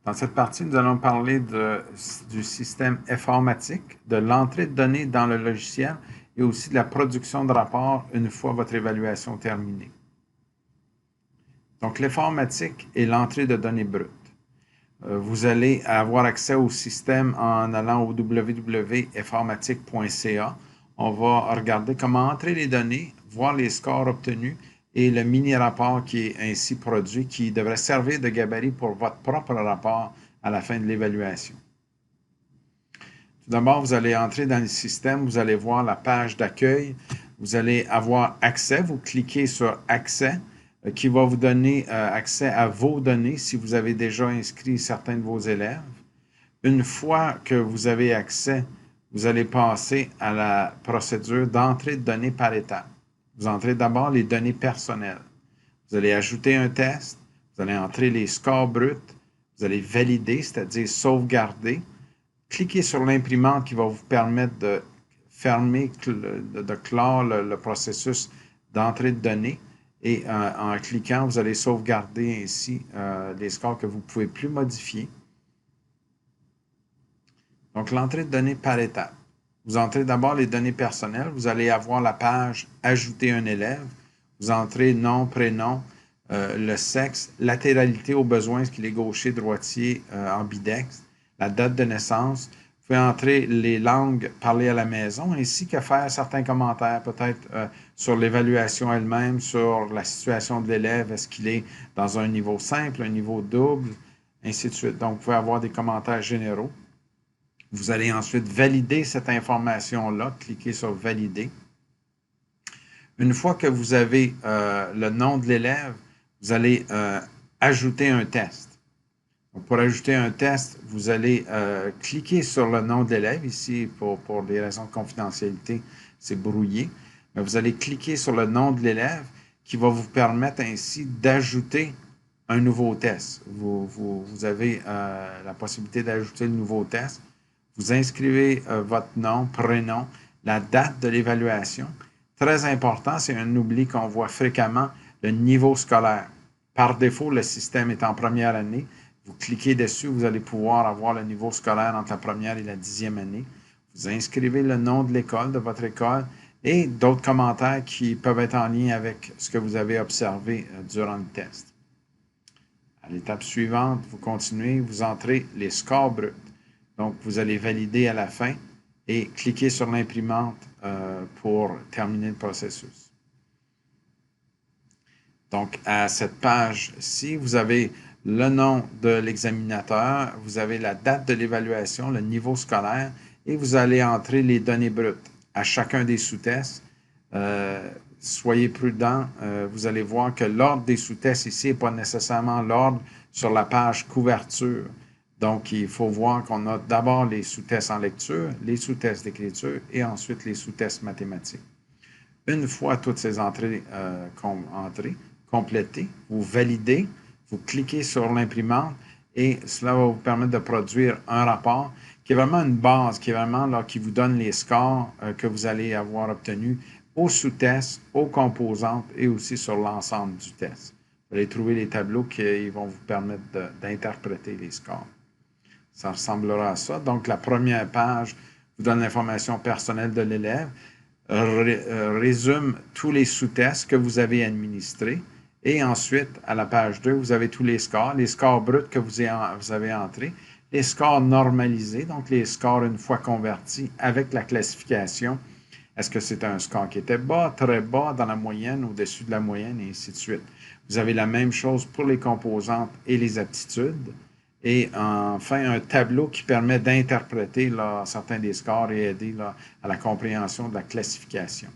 Dans cette partie, nous allons parler du système informatique, de l'entrée de données dans le logiciel et aussi de la production de rapports une fois votre évaluation terminée. Donc, l'informatique et l'entrée de données brutes. Vous allez avoir accès au système en allant au www.informatique.ca. On va regarder comment entrer les données, voir les scores obtenus et le mini-rapport qui est ainsi produit, qui devrait servir de gabarit pour votre propre rapport à la fin de l'évaluation. Tout d'abord, vous allez entrer dans le système, vous allez voir la page d'accueil, vous allez avoir accès, vous cliquez sur « Accès » qui va vous donner accès à vos données si vous avez déjà inscrit certains de vos élèves. Une fois que vous avez accès, vous allez passer à la procédure d'entrée de données par étapes. Vous entrez d'abord les données personnelles. Vous allez ajouter un test, vous allez entrer les scores bruts, vous allez valider, c'est-à-dire sauvegarder. Cliquez sur l'imprimante qui va vous permettre de fermer, de clore le processus d'entrée de données. Et en cliquant, vous allez sauvegarder ainsi les scores que vous ne pouvez plus modifier. Donc, l'entrée de données par étape. Vous entrez d'abord les données personnelles. Vous allez avoir la page « Ajouter un élève ». Vous entrez nom, prénom, le sexe, latéralité au besoin, est-ce qu'il est gaucher, droitier, ambidextre, la date de naissance. Vous pouvez entrer les langues parlées à la maison, ainsi que faire certains commentaires, peut-être sur l'évaluation elle-même, sur la situation de l'élève, est-ce qu'il est dans un niveau simple, un niveau double, ainsi de suite. Donc, vous pouvez avoir des commentaires généraux. Vous allez ensuite valider cette information-là, cliquez sur « Valider ». Une fois que vous avez le nom de l'élève, vous allez ajouter un test. Donc, pour ajouter un test, vous allez cliquer sur le nom de l'élève. Ici, pour des raisons de confidentialité, c'est brouillé. Mais vous allez cliquer sur le nom de l'élève qui va vous permettre ainsi d'ajouter un nouveau test. Vous avez la possibilité d'ajouter le nouveau test. Vous inscrivez votre nom, prénom, la date de l'évaluation. Très important, c'est un oubli qu'on voit fréquemment, le niveau scolaire. Par défaut, le système est en première année. Vous cliquez dessus, vous allez pouvoir avoir le niveau scolaire entre la première et la 10e année. Vous inscrivez le nom de l'école, de votre école, et d'autres commentaires qui peuvent être en lien avec ce que vous avez observé durant le test. À l'étape suivante, vous continuez, vous entrez les scores bruts. Donc, vous allez valider à la fin et cliquer sur l'imprimante pour terminer le processus. Donc, à cette page-ci, vous avez le nom de l'examinateur, vous avez la date de l'évaluation, le niveau scolaire, et vous allez entrer les données brutes à chacun des sous-tests. Soyez prudents, vous allez voir que l'ordre des sous-tests ici n'est pas nécessairement l'ordre sur la page couverture. Donc, il faut voir qu'on a d'abord les sous-tests en lecture, les sous-tests d'écriture et ensuite les sous-tests mathématiques. Une fois toutes ces entrées complétées, vous validez, vous cliquez sur l'imprimante et cela va vous permettre de produire un rapport qui est vraiment une base, qui est vraiment là, qui vous donne les scores que vous allez avoir obtenus aux sous-tests, aux composantes et aussi sur l'ensemble du test. Vous allez trouver les tableaux qui vont vous permettre d'interpréter les scores. Ça ressemblera à ça. Donc, la première page vous donne l'information personnelle de l'élève, résume tous les sous-tests que vous avez administrés. Et ensuite, à la page 2, vous avez tous les scores bruts que vous avez entrés, les scores normalisés, donc les scores une fois convertis avec la classification. Est-ce que c'est un score qui était bas, très bas, dans la moyenne, au-dessus de la moyenne, et ainsi de suite. Vous avez la même chose pour les composantes et les aptitudes. Et enfin, un tableau qui permet d'interpréter certains des scores et aider à la compréhension de la classification.